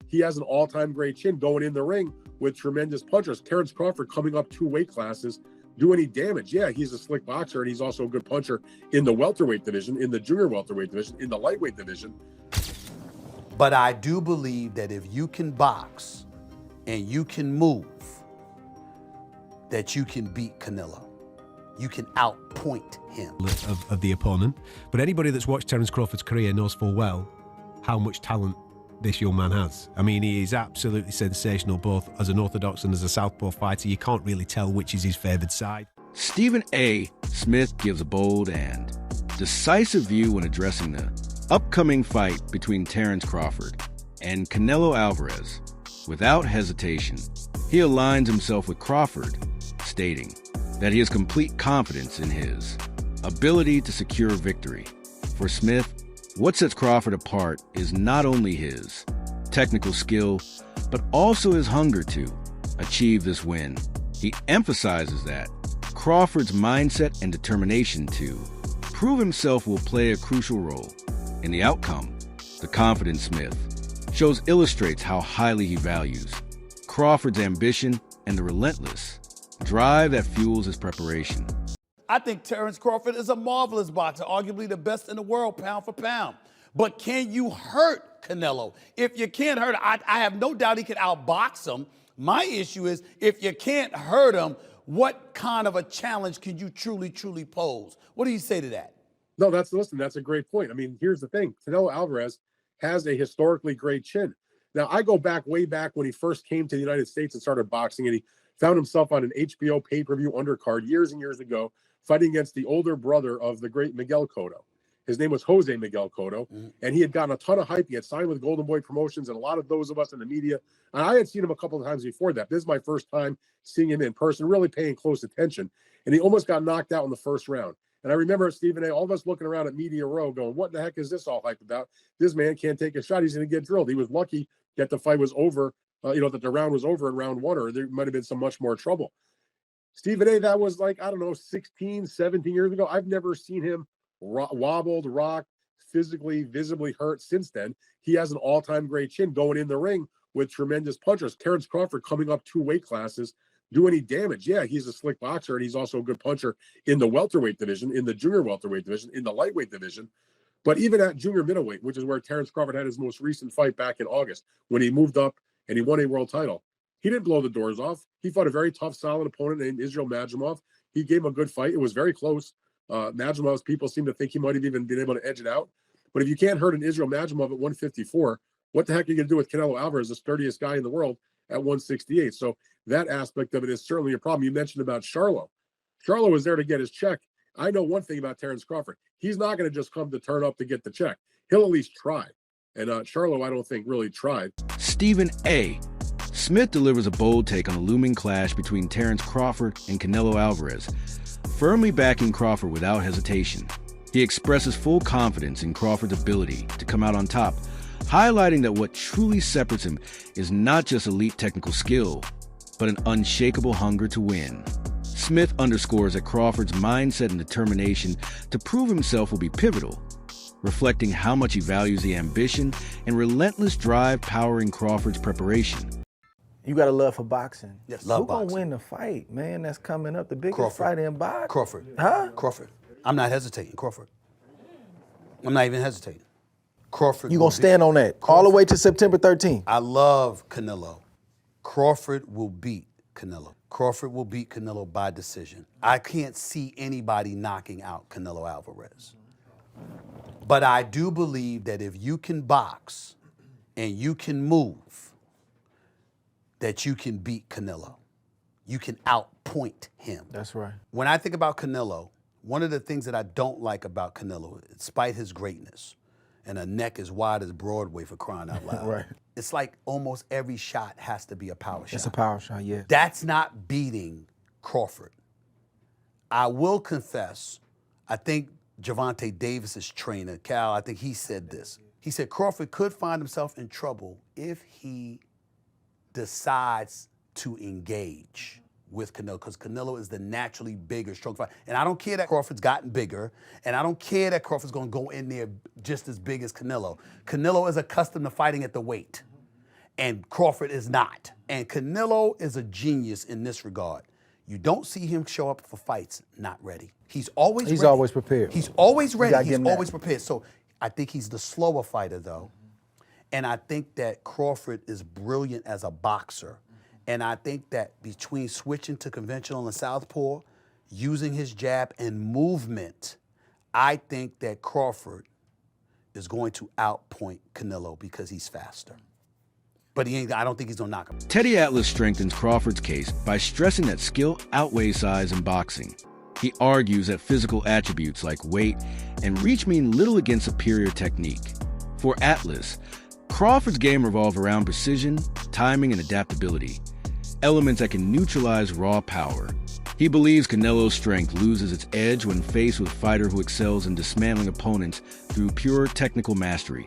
he has an all-time great chin going in the ring with tremendous punchers. Terence Crawford coming up 2 weight classes, do any damage? Yeah, he's a slick boxer, and he's also a good puncher in the welterweight division, in the junior welterweight division, in the lightweight division. But I do believe that if you can box and you can move, that you can beat Canelo. You can outpoint him. Of the opponent. But anybody that's watched Terence Crawford's career knows full well how much talent this young man has. I mean, he is absolutely sensational, both as an orthodox and as a southpaw fighter. You can't really tell which is his favoured side. Stephen A. Smith gives a bold and decisive view when addressing the upcoming fight between Terence Crawford and Canelo Alvarez. Without hesitation, he aligns himself with Crawford, stating that he has complete confidence in his ability to secure victory. For Smith, what sets Crawford apart is not only his technical skill, but also his hunger to achieve this win. He emphasizes that Crawford's mindset and determination to prove himself will play a crucial role in the outcome. The confident Smith illustrates how highly he values Crawford's ambition and the relentless drive that fuels his preparation. I think Terence Crawford is a marvelous boxer, arguably the best in the world, pound for pound. But can you hurt Canelo? If you can't hurt him, I have no doubt he could outbox him. My issue is, if you can't hurt him, what kind of a challenge can you truly, truly pose? What do you say to that? No, that's a great point. I mean, here's the thing. Canelo Alvarez has a historically great chin. Now, I go back way back when he first came to the United States and started boxing, and he found himself on an HBO pay-per-view undercard years and years ago, fighting against the older brother of the great Miguel Cotto. His name was Jose Miguel Cotto, and he had gotten a ton of hype. He had signed with Golden Boy Promotions, and a lot of those of us in the media, and I had seen him a couple of times before that. This is my first time seeing him in person, really paying close attention, and he almost got knocked out in the first round. And I remember Stephen A., all of us looking around at Media Row going, what the heck is this all hype about? This man can't take a shot. He's going to get drilled. He was lucky that the fight was over, that the round was over in round 1, or there might have been some much more trouble. Stephen A., that was like, 16, 17 years ago. I've never seen him wobbled, rocked, physically, visibly hurt since then. He has an all-time great chin going in the ring with tremendous punchers. Terence Crawford coming up 2 weight classes, do any damage? Yeah, he's a slick boxer, and he's also a good puncher in the welterweight division, in the junior welterweight division, in the lightweight division. But even at junior middleweight, which is where Terence Crawford had his most recent fight back in August, when he moved up and he won a world title, he didn't blow the doors off. He fought a very tough, solid opponent named Israel Madrimov. He gave him a good fight. It was very close. Madrimov's people seem to think he might have even been able to edge it out. But if you can't hurt an Israel Madrimov at 154, what the heck are you going to do with Canelo Alvarez, the sturdiest guy in the world, at 168? So that aspect of it is certainly a problem. You mentioned about Charlo. Charlo was there to get his check. I know one thing about Terence Crawford. He's not going to just come to turn up to get the check. He'll at least try. And Charlo, I don't think, really tried. Stephen A. Smith delivers a bold take on a looming clash between Terence Crawford and Canelo Alvarez, firmly backing Crawford without hesitation. He expresses full confidence in Crawford's ability to come out on top, highlighting that what truly separates him is not just elite technical skill, but an unshakable hunger to win. Smith underscores that Crawford's mindset and determination to prove himself will be pivotal, reflecting how much he values the ambition and relentless drive powering Crawford's preparation. You got a love for boxing. Yes, Who gonna win the fight, man? That's coming up, the biggest Crawford. fight in boxing. Crawford. Huh? Crawford. I'm not hesitating. Crawford. I'm not even hesitating. Crawford. You gonna stand on that all the way to September 13th? I love Canelo. Crawford will beat Canelo. Crawford will beat Canelo by decision. I can't see anybody knocking out Canelo Alvarez. But I do believe that if you can box and you can move, that you can beat Canelo. You can outpoint him. That's right. When I think about Canelo, one of the things that I don't like about Canelo, despite his greatness, and a neck as wide as Broadway for crying out loud, Right. it's like almost every shot has to be a power shot. It's a power shot, yeah. That's not beating Crawford. I will confess, I think Gervonta Davis's trainer, Cal, I think he said this. He said Crawford could find himself in trouble if he decides to engage with Canelo, because Canelo is the naturally bigger, stronger fighter. And I don't care that Crawford's gotten bigger, and I don't care that Crawford's gonna go in there just as big as Canelo. Canelo is accustomed to fighting at the weight. And Crawford is not. And Canelo is a genius in this regard. You don't see him show up for fights not ready. He's always ready. always prepared. He's always You ready. gotta He's give him that. always prepared. So I think he's the slower fighter, though. And I think that Crawford is brilliant as a boxer. And I think that between switching to conventional and southpaw, using his jab and movement, I think that Crawford is going to outpoint Canelo because he's faster. But I don't think he's gonna knock him. Teddy Atlas strengthens Crawford's case by stressing that skill outweighs size in boxing. He argues that physical attributes like weight and reach mean little against superior technique. For Atlas, Crawford's game revolves around precision, timing, and adaptability, elements that can neutralize raw power. He believes Canelo's strength loses its edge when faced with a fighter who excels in dismantling opponents through pure technical mastery,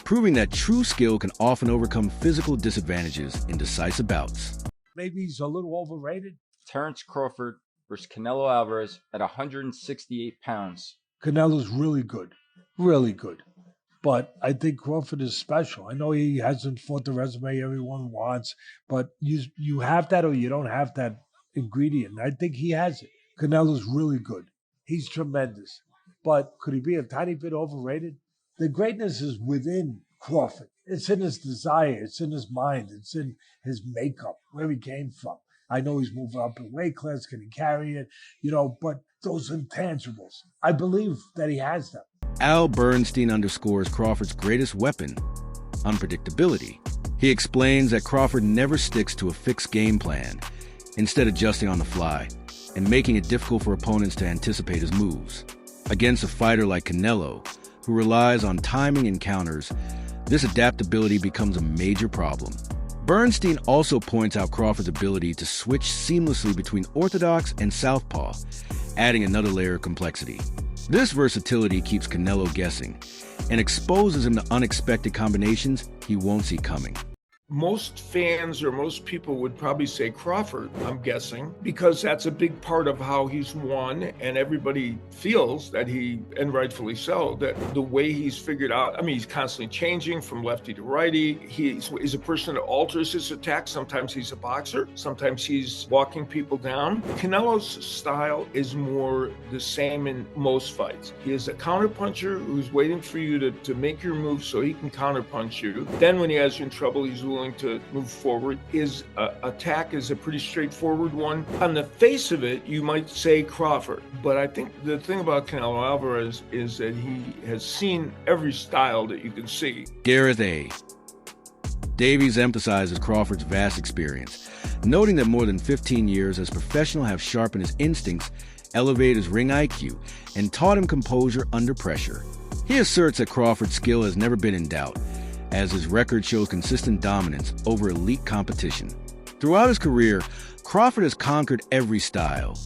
proving that true skill can often overcome physical disadvantages in decisive bouts. Maybe he's a little overrated. Terence Crawford versus Canelo Alvarez at 168 pounds. Canelo's really good. Really good. But I think Crawford is special. I know he hasn't fought the resume everyone wants, but you have that or you don't have that ingredient. I think he has it. Canelo's really good. He's tremendous. But could he be a tiny bit overrated? The greatness is within Crawford. It's in his desire. It's in his mind. It's in his makeup, where he came from. I know he's moving up in weight class. Can he carry it? But those intangibles, I believe that he has them. Al Bernstein underscores Crawford's greatest weapon, unpredictability. He explains that Crawford never sticks to a fixed game plan, instead adjusting on the fly and making it difficult for opponents to anticipate his moves. Against a fighter like Canelo, who relies on timing and counters, this adaptability becomes a major problem. Bernstein also points out Crawford's ability to switch seamlessly between orthodox and southpaw, adding another layer of complexity. This versatility keeps Canelo guessing and exposes him to unexpected combinations he won't see coming. Most fans or most people would probably say Crawford, I'm guessing, because that's a big part of how he's won, and everybody feels that and rightfully so, that the way he's figured out, he's constantly changing from lefty to righty. He's a person that alters his attack. Sometimes he's a boxer, sometimes he's walking people down. Canelo's style is more the same in most fights. He is a counterpuncher who's waiting for you to make your move so he can counterpunch you. Then when he has you in trouble, he's willing to move forward. His attack is a pretty straightforward one. On the face of it, you might say Crawford, but I think the thing about Canelo Alvarez is that he has seen every style that you can see. Gareth A. Davies emphasizes Crawford's vast experience, noting that more than 15 years as a professional have sharpened his instincts, elevated his ring IQ, and taught him composure under pressure. He asserts that Crawford's skill has never been in doubt, as his record shows consistent dominance over elite competition. Throughout his career, Crawford has conquered every style,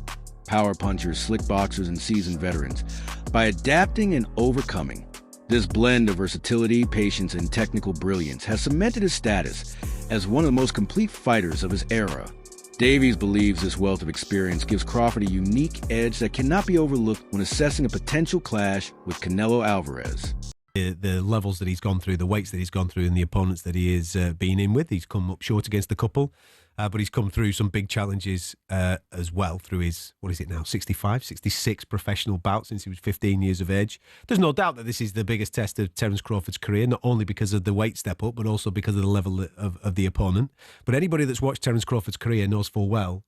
power punchers, slick boxers, and seasoned veterans, by adapting and overcoming. This blend of versatility, patience, and technical brilliance has cemented his status as one of the most complete fighters of his era. Davies believes this wealth of experience gives Crawford a unique edge that cannot be overlooked when assessing a potential clash with Canelo Alvarez. The levels that he's gone through, the weights that he's gone through, and the opponents that he has been in with. He's come up short against a couple, but he's come through some big challenges as well through his, 65, 66 professional bouts since he was 15 years of age. There's no doubt that this is the biggest test of Terence Crawford's career, not only because of the weight step up, but also because of the level of the opponent. But anybody that's watched Terence Crawford's career knows full well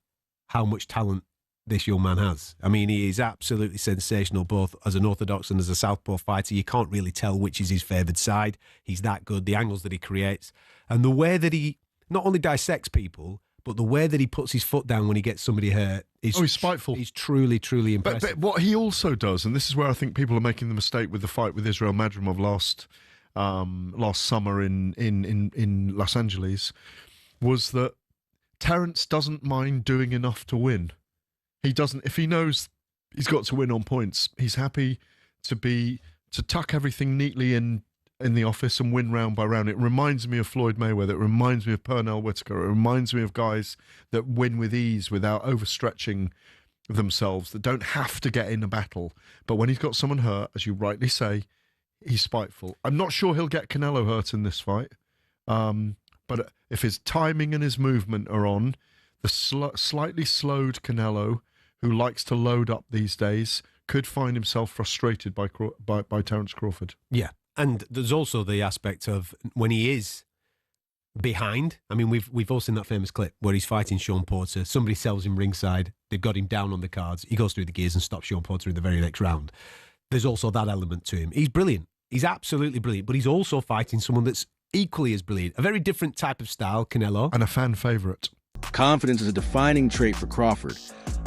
how much talent this young man has. He is absolutely sensational, both as an orthodox and as a southpaw fighter. You can't really tell which is his favoured side. He's that good, the angles that he creates, and the way that he not only dissects people, but the way that he puts his foot down when he gets somebody hurt is he's spiteful. He's truly, truly impressive. But what he also does, and this is where I think people are making the mistake with the fight with Israel Madrimov last summer in Los Angeles, was that Terence doesn't mind doing enough to win. He doesn't, if he knows he's got to win on points, he's happy to tuck everything neatly in the office and win round by round. It reminds me of Floyd Mayweather. It reminds me of Pernell Whitaker. It reminds me of guys that win with ease without overstretching themselves, that don't have to get in a battle. But when he's got someone hurt, as you rightly say, he's spiteful. I'm not sure he'll get Canelo hurt in this fight. But if his timing and his movement are on, the slightly slowed Canelo, who likes to load up these days, could find himself frustrated by Terence Crawford. Yeah, and there's also the aspect of when he is behind. I mean, we've all seen that famous clip where he's fighting Sean Porter. Somebody sells him ringside. They've got him down on the cards. He goes through the gears and stops Sean Porter in the very next round. There's also that element to him. He's brilliant. He's absolutely brilliant. But he's also fighting someone that's equally as brilliant. A very different type of style, Canelo. And a fan favourite. Confidence is a defining trait for Crawford,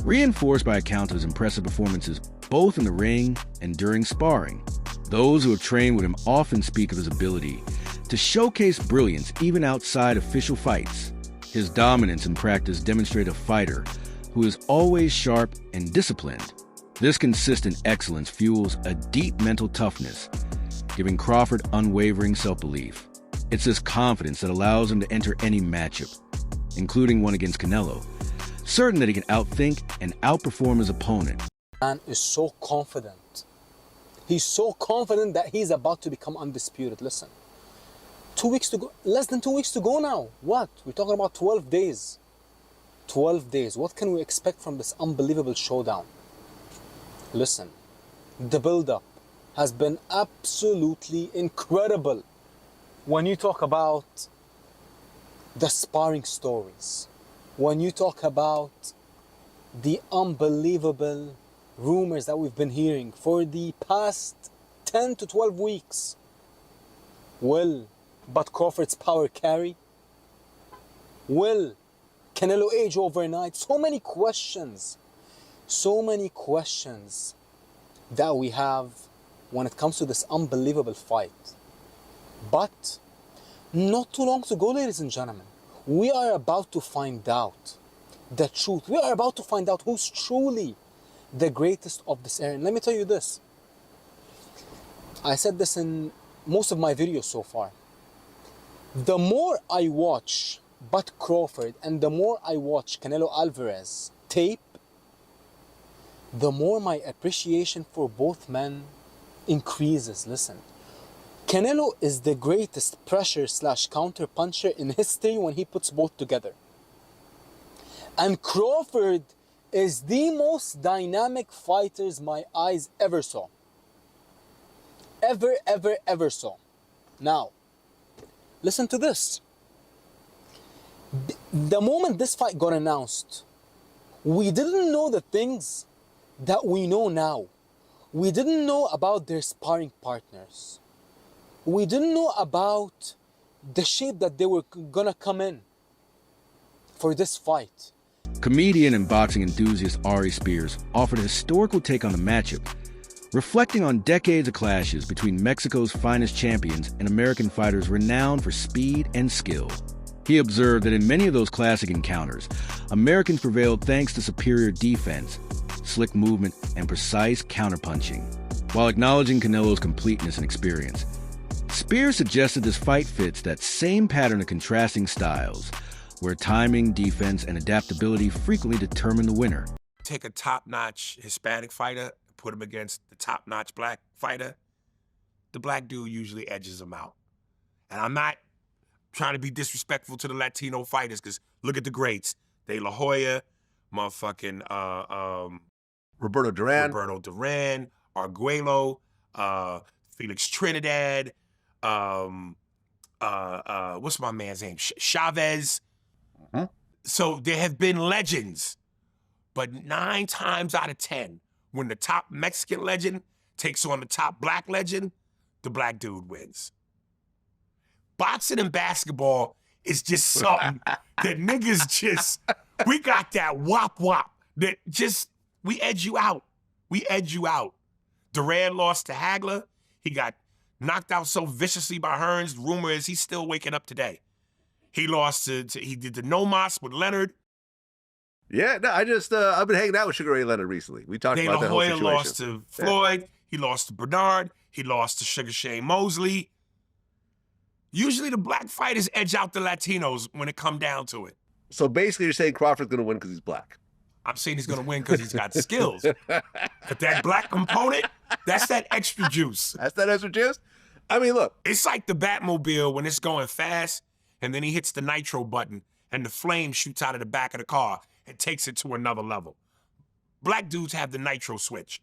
reinforced by account of his impressive performances both in the ring and during sparring. Those who have trained with him often speak of his ability to showcase brilliance even outside official fights. His dominance in practice demonstrates a fighter who is always sharp and disciplined. This consistent excellence fuels a deep mental toughness, giving Crawford unwavering self-belief. It's this confidence that allows him to enter any matchup, including one against Canelo, certain that he can outthink and outperform his opponent. Man is so confident. He's so confident that he's about to become undisputed. Listen, 2 weeks to go, less than 2 weeks to go now. What? We're talking about 12 days. 12 days. What can we expect from this unbelievable showdown? Listen, the build-up has been absolutely incredible. When you talk about the sparring stories, when you talk about the unbelievable rumors that we've been hearing for the past 10 to 12 weeks, will but Crawford's power carry? Will Canelo age overnight? So many questions that we have when it comes to this unbelievable fight. But not too long to go, ladies and gentlemen. We are about to find out the truth. We are about to find out who's truly the greatest of this era. And let me tell you this. I said this in most of my videos so far. The more I watch Bud Crawford and the more I watch Canelo Alvarez tape, the more my appreciation for both men increases. Listen, Canelo is the greatest pressure / counter puncher in history when he puts both together. And Crawford is the most dynamic fighters my eyes ever saw. Ever saw. Now, listen to this. The moment this fight got announced, we didn't know the things that we know now. We didn't know about their sparring partners. We didn't know about the shape that they were gonna come in for this fight. Comedian and boxing enthusiast Ari Spears offered a historical take on the matchup, reflecting on decades of clashes between Mexico's finest champions and American fighters renowned for speed and skill. He observed that in many of those classic encounters, Americans prevailed thanks to superior defense, slick movement, and precise counterpunching. While acknowledging Canelo's completeness and experience, Spears suggested this fight fits that same pattern of contrasting styles, where timing, defense, and adaptability frequently determine the winner. Take a top-notch Hispanic fighter, put him against the top-notch black fighter, the black dude usually edges him out. And I'm not trying to be disrespectful to the Latino fighters, because look at the greats. De La Hoya, motherfucking Roberto Duran, Arguello, Felix Trinidad, what's my man's name? Chavez. Mhm. So there have been legends, but 9 times out of 10, when the top Mexican legend takes on the top black legend, the black dude wins. Boxing and basketball is just something that niggas just, we got that wop that just, we edge you out. Duran lost to Hagler. He got knocked out so viciously by Hearns. The rumor is he's still waking up today. He lost he did the no-mas with Leonard. Yeah, no, I've been hanging out with Sugar Ray Leonard recently. We talked about that whole situation. De La Hoya lost to Floyd. Yeah. He lost to Bernard. He lost to Sugar Shane Mosley. Usually the black fighters edge out the Latinos when it come down to it. So basically you're saying Crawford's going to win because he's black. I'm saying he's going to win because he's got skills. But that black component, that's that extra juice. That's that extra juice? I mean, look. It's like the Batmobile when it's going fast. and then he hits the nitro button and the flame shoots out of the back of the car and takes it to another level. Black dudes have the nitro switch.